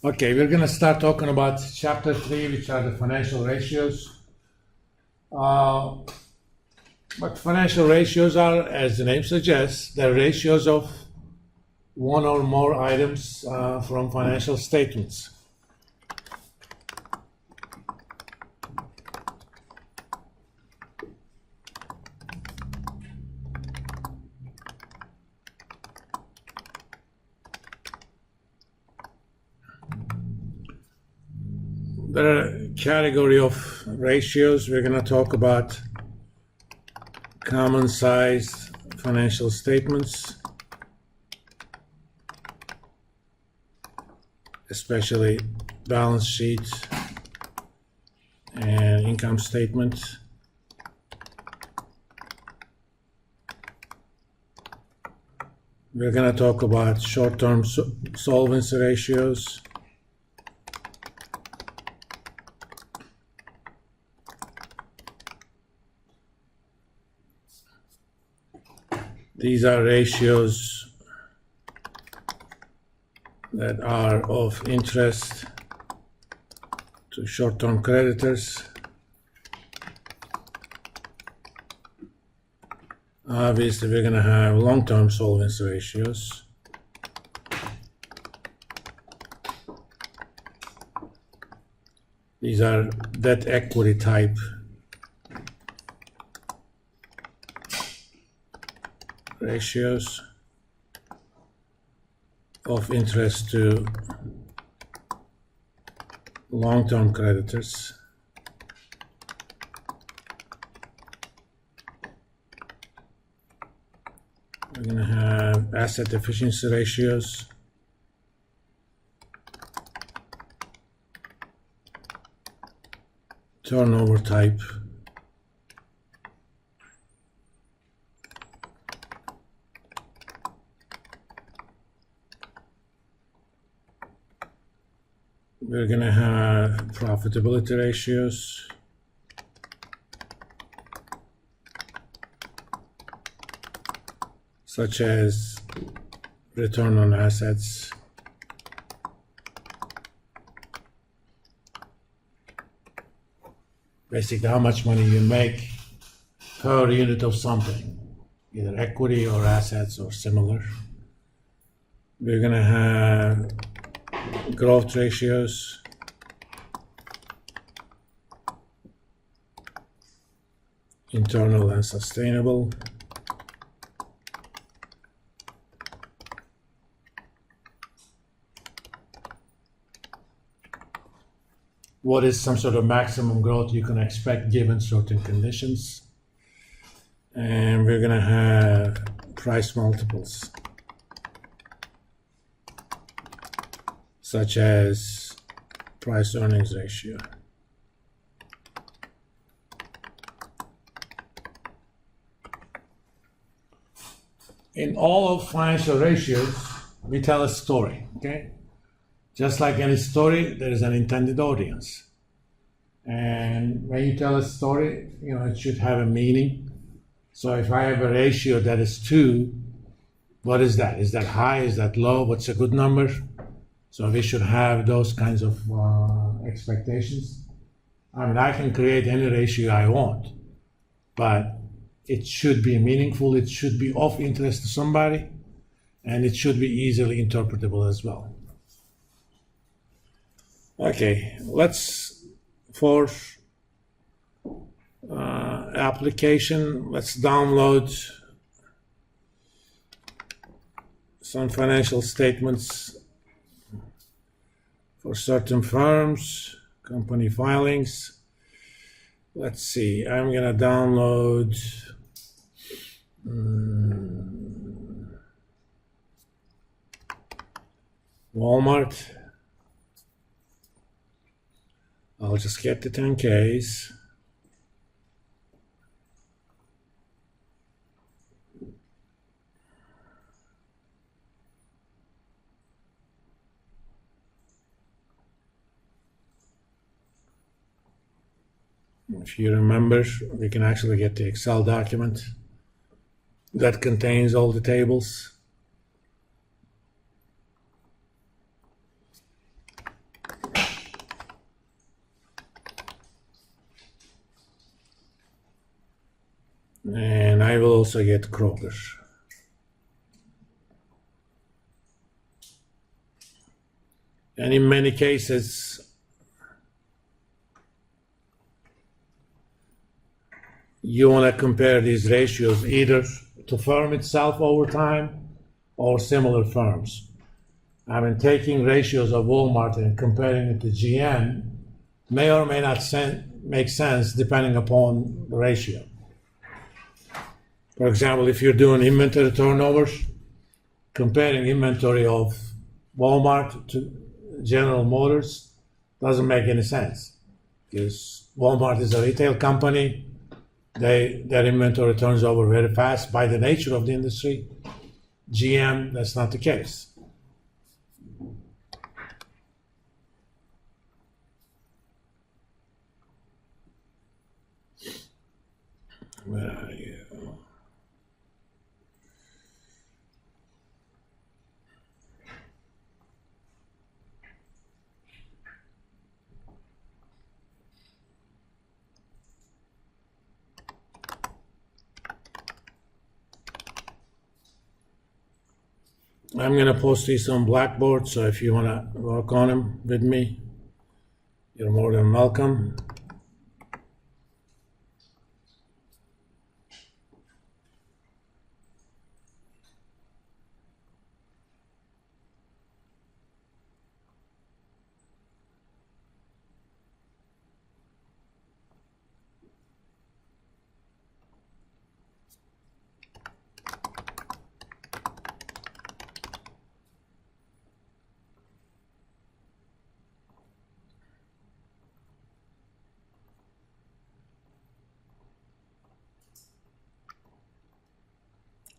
Okay, we're going to start talking about chapter 3, which are the financial ratios. What financial ratios are, as the name suggests, they're ratios of one or more items from financial statements. There are a category of ratios. We're going to talk about common sized financial statements, especially balance sheet and income statement. We're going to talk about short-term solvency ratios. These are ratios that are of interest to short-term creditors. Obviously, we're going to have long-term solvency ratios. These are debt equity type ratios of interest to long-term creditors. We're going to have asset efficiency ratios, turnover type, we're going to have profitability ratios, such as return on assets, basically how much money you make per unit of something, either equity or assets or similar. We're going to have growth ratios, internal and sustainable, what is some sort of maximum growth you can expect given certain conditions, and we're going to have price multiples, such as price earnings ratio. In all of financial ratios, we tell a story, okay? Just like any story, there is an intended audience. And when you tell a story, it should have a meaning. So if I have a ratio that is 2, what is that? Is that high? Is that low? What's a good number? So we should have those kinds of expectations. I mean, I can create any ratio I want, but it should be meaningful, it should be of interest to somebody, and it should be easily interpretable as well. Okay, for application, let's download some financial statements for certain firms, company filings. Let's see, I'm going to download Walmart. I'll just get the 10Ks. If you remember, we can actually get the Excel document that contains all the tables. And I will also get Kroger. And in many cases, you want to compare these ratios either to firm itself over time or similar firms. I mean, taking ratios of Walmart and comparing it to GM may or may not make sense depending upon the ratio. For example, if you're doing inventory turnovers, comparing inventory of Walmart to General Motors doesn't make any sense because Walmart is a retail company. Their inventory turns over very fast by the nature of the industry. GM, that's not the case. Where are you? I'm going to post these on Blackboard, so if you want to work on them with me, you're more than welcome.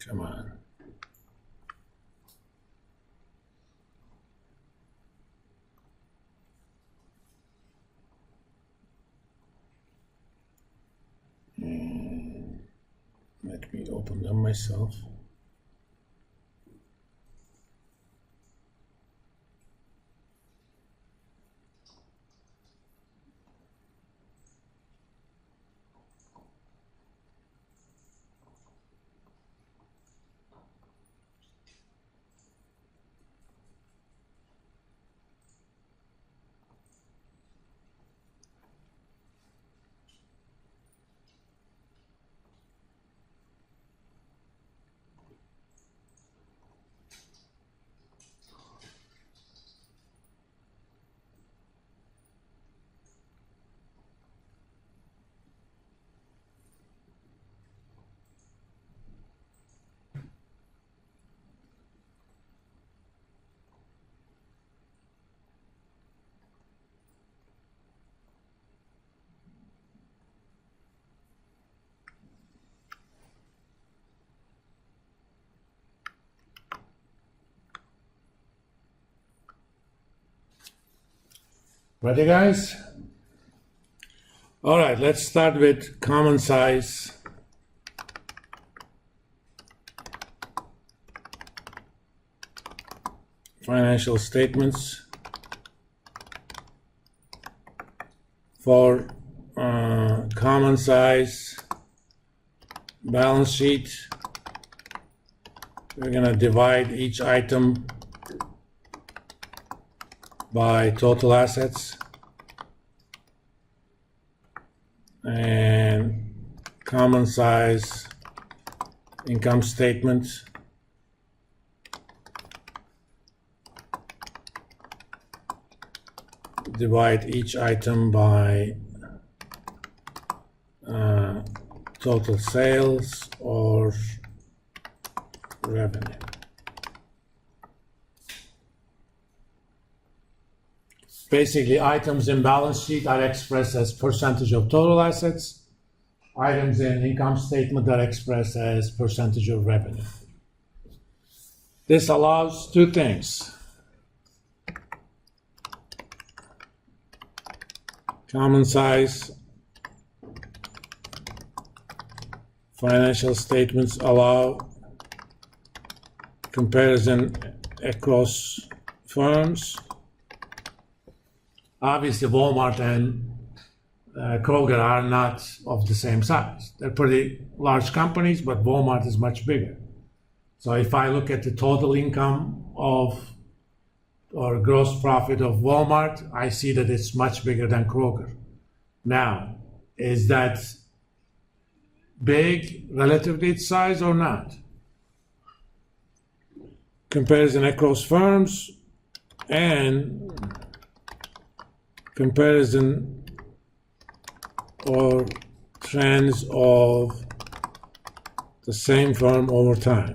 Come on. Let me open them myself. Ready, guys? All right, let's start with common size financial statements for common size balance sheet. We're going to divide each item by total assets and common size income statement divide each item by total sales or revenue. Basically, items in balance sheet are expressed as percentage of total assets. Items in income statement are expressed as percentage of revenue. This allows two things. Common size financial statements allow comparison across firms. Obviously, Walmart and Kroger are not of the same size. They're pretty large companies, but Walmart is much bigger. So if I look at the total income of or gross profit of Walmart, I see that it's much bigger than Kroger. Now, is that big relative to its size or not? Comparison across firms and comparison or trends of the same firm over time.